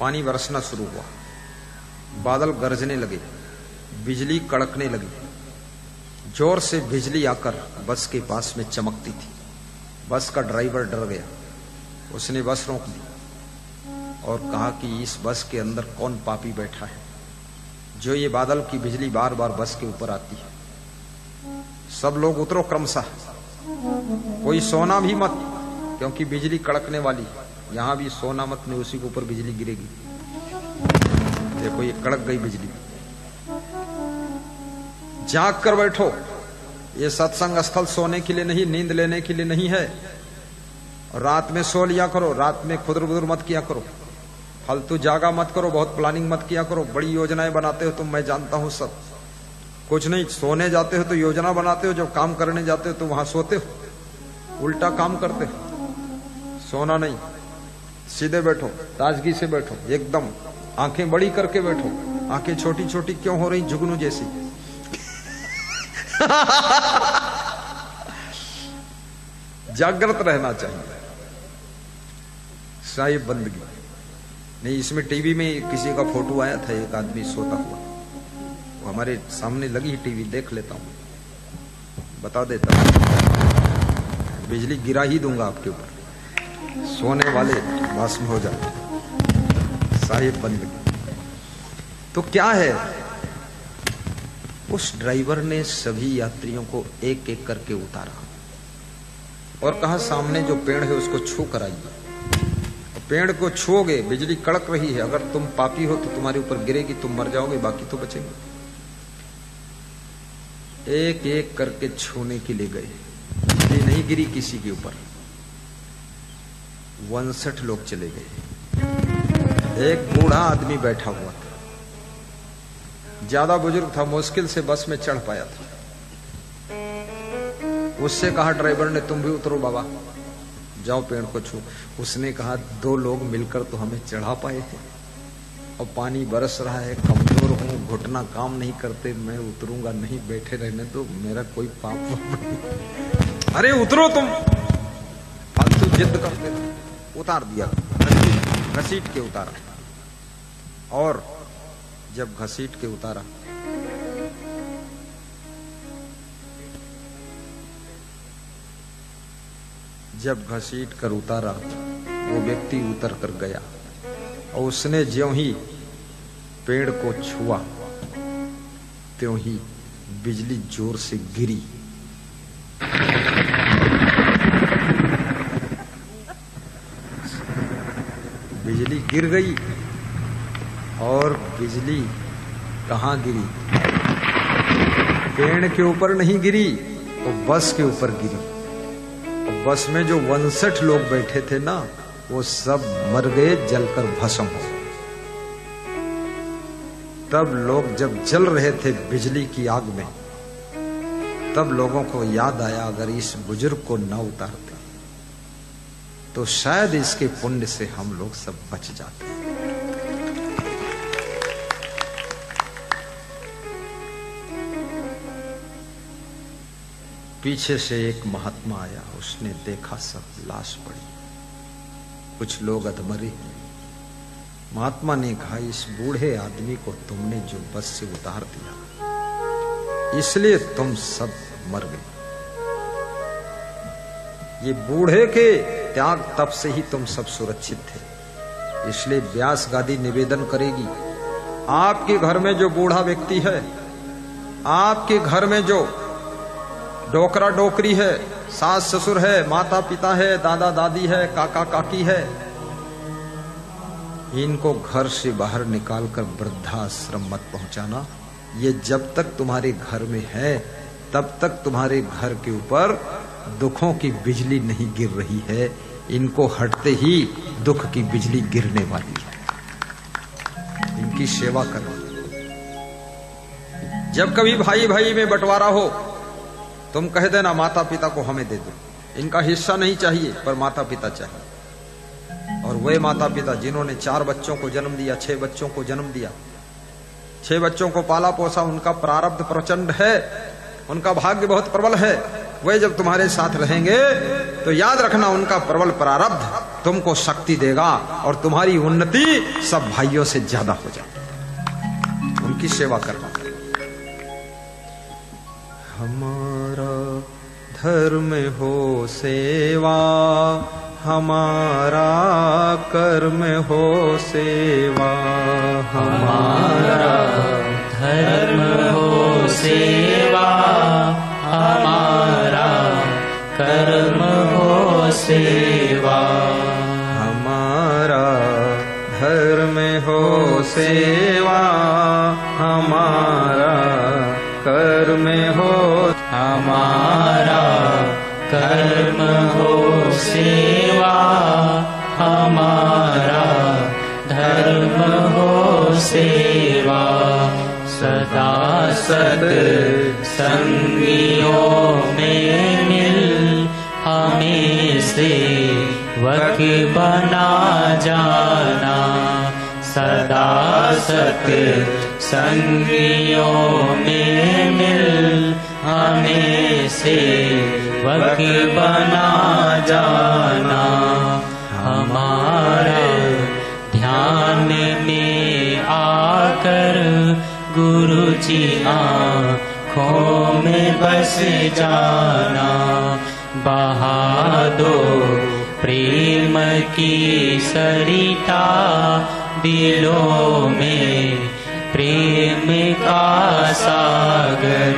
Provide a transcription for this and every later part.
पानी बरसना शुरू हुआ, बादल गरजने लगे, बिजली कड़कने लगी। जोर से बिजली आकर बस के पास में चमकती थी। बस का ड्राइवर डर गया, उसने बस रोक दी और कहा कि इस बस के अंदर कौन पापी बैठा है जो ये बादल की बिजली बार बार बस के ऊपर आती है। सब लोग उतरो क्रमशः, कोई सोना भी मत, क्योंकि बिजली कड़कने वाली है। यहां भी सोना मत, नहीं उसी के ऊपर बिजली गिरेगी। देखो ये कड़क गई बिजली। जाग कर बैठो, ये सत्संग स्थल सोने के लिए नहीं, नींद लेने के लिए नहीं है। और रात में सो लिया करो, रात में खुदर बुदर मत किया करो, फालतू जागा मत करो, बहुत प्लानिंग मत किया करो। बड़ी योजनाएं बनाते हो तुम, मैं जानता हूं सब। कुछ नहीं, सोने जाते हो तो योजना बनाते हो, जब काम करने जाते हो तो वहां सोते हो, उल्टा काम करते हो। सोना नहीं, सीधे बैठो, ताजगी से बैठो, एकदम आंखें बड़ी करके बैठो। आंखें छोटी छोटी क्यों हो रही, जुगनू जैसी? जागृत रहना चाहिए। साहिब बंदगी नहीं। इसमें टीवी में किसी का फोटो आया था, एक आदमी सोता हुआ, वो हमारे सामने लगी टीवी, देख लेता हूं, बता देता हूं। बिजली गिरा ही दूंगा आपके ऊपर, सोने वाले भस्म हो जाए। साहिब बंदगी तो क्या है? उस ड्राइवर ने सभी यात्रियों को एक एक करके उतारा और कहा सामने जो पेड़ है उसको छू कर आइए। पेड़ को छूओगे, बिजली कड़क रही है, अगर तुम पापी हो तो तुम्हारे ऊपर गिरेगी, तुम मर जाओगे, बाकी तो बचेंगे। एक एक करके छूने के लिए गए, बिजली नहीं गिरी किसी के ऊपर। 59 लोग चले गए। एक बूढ़ा आदमी बैठा हुआ था, ज्यादा बुजुर्ग था, मुश्किल से बस में चढ़ पाया था। उससे कहा ड्राइवर ने, तुम भी उतरो बाबा, जाओ पेड़ को छू। उसने कहा 2 लोग मिलकर तो हमें चढ़ा पाए थे, और पानी बरस रहा है, कमजोर हूं, घुटना काम नहीं करते, मैं उतरूंगा नहीं, बैठे रहने दो, मेरा कोई पाप नहीं। अरे उतरो तुम, फालतू जिद करते थे। उतार दिया, घसीट के उतारा। और जब घसीट के उतारा, जब घसीट कर उतारा, वो व्यक्ति उतर कर गया और उसने ज्यों ही पेड़ को छुआ त्यों ही बिजली जोर से गिरी। बिजली गिर गई। और बिजली कहां गिरी? पेड़ के ऊपर नहीं गिरी, वो बस के ऊपर गिरी। बस में जो 59 लोग बैठे थे ना, वो सब मर गए, जलकर भस्म हो। तब लोग जब जल रहे थे बिजली की आग में, तब लोगों को याद आया अगर इस बुजुर्ग को न उतारते तो शायद इसके पुण्य से हम लोग सब बच जाते। पीछे से एक महात्मा आया, उसने देखा सब लाश पड़ी, कुछ लोग अधमरे हैं। महात्मा ने कहा, इस बूढ़े आदमी को तुमने जो बस से उतार दिया, इसलिए तुम सब मर गए। ये बूढ़े के त्याग तप से ही तुम सब सुरक्षित थे। इसलिए व्यास गादी निवेदन करेगी, आपके घर में जो बूढ़ा व्यक्ति है, आपके घर में जो डोकरा डोकरी है, सास ससुर है, माता पिता है, दादा दादी है, काका काकी है, इनको घर से बाहर निकालकर वृद्धाश्रम मत पहुंचाना। ये जब तक तुम्हारे घर में है तब तक तुम्हारे घर के ऊपर दुखों की बिजली नहीं गिर रही है, इनको हटते ही दुख की बिजली गिरने वाली है। इनकी सेवा करो। जब कभी भाई भाई में बंटवारा हो, तुम कह देना माता पिता को हमें दे दो, इनका हिस्सा नहीं चाहिए पर माता पिता चाहिए। और वे माता पिता जिन्होंने 4 बच्चों को जन्म दिया, 6 बच्चों को जन्म दिया, 6 बच्चों को पाला पोसा, उनका प्रारब्ध प्रचंड है, उनका भाग्य बहुत प्रबल है, वे जब तुम्हारे साथ रहेंगे तो याद रखना उनका प्रबल प्रारब्ध तुमको शक्ति देगा और तुम्हारी उन्नति सब भाइयों से ज्यादा हो जाएगी। उनकी सेवा करना। हमारा धर्म हो सेवा, हमारा कर्म हो सेवा, हमारा धर्म हो सेवा, हमारा कर्म हो सेवा, हमारा धर्म हो सेवा, हमारा कर्म हो, हमारा कर्म हो सेवा, हमारा धर्म हो सेवा, सदा सत संगियों में मिल हमें सेवक बना जाना, सदा सत संगियों में मिल हमें सेवक बना जाना, हमारे ध्यान में आकर गुरु जी आँखों में बस जाना, बहा दो प्रेम की सरिता दिलों में, प्रेम का सागर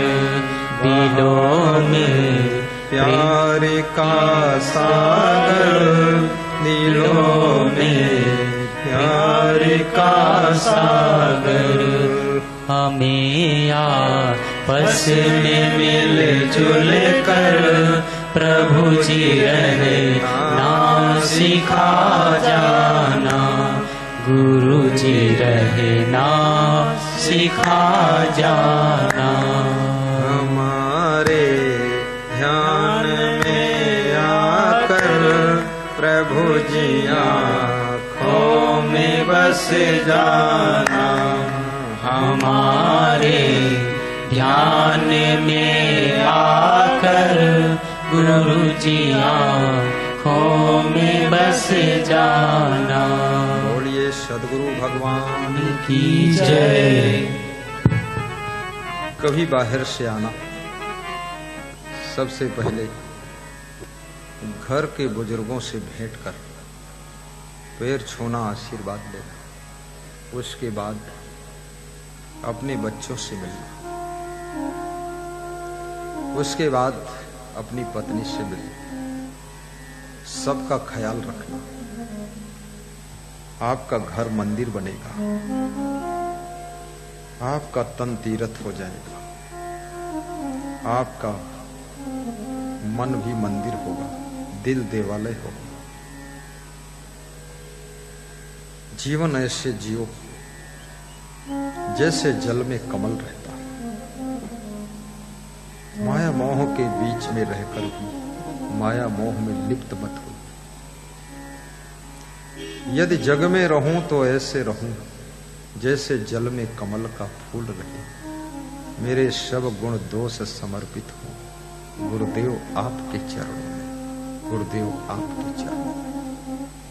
दिलों में, प्यार का सागर दिलों में, प्यार का सागर। हमें आपस में मिलजुल कर प्रभु जी रहना सिखा जाना, गुरु जी रहना सिखा जाना, हमारे ध्यान में आकर प्रभु जी आँखों में बस जाना, हमारे ध्यान में आकर गुरु जी आँखों में बस जाना। बोलिए सद्गुरु भगवान की जय। कभी बाहर से आना, सबसे पहले घर के बुजुर्गों से भेंट कर पैर छूना, आशीर्वाद लेना, उसके बाद अपने बच्चों से मिलना, उसके बाद अपनी पत्नी से मिलना, सबका ख्याल रखना। आपका घर मंदिर बनेगा, आपका तन तीर्थ हो जाएगा, आपका मन भी मंदिर होगा, दिल देवालय होगा। जीवन ऐसे जियो जैसे जल में कमल रहता है। माया मोह के बीच में रहकर भी माया मोह में लिप्त मत हो। यदि जग में रहूं तो ऐसे रहूं जैसे जल में कमल का फूल रहे। मेरे सब गुण दोष समर्पित हो गुरुदेव आपके चरणों में, गुरुदेव आपके चरणों में।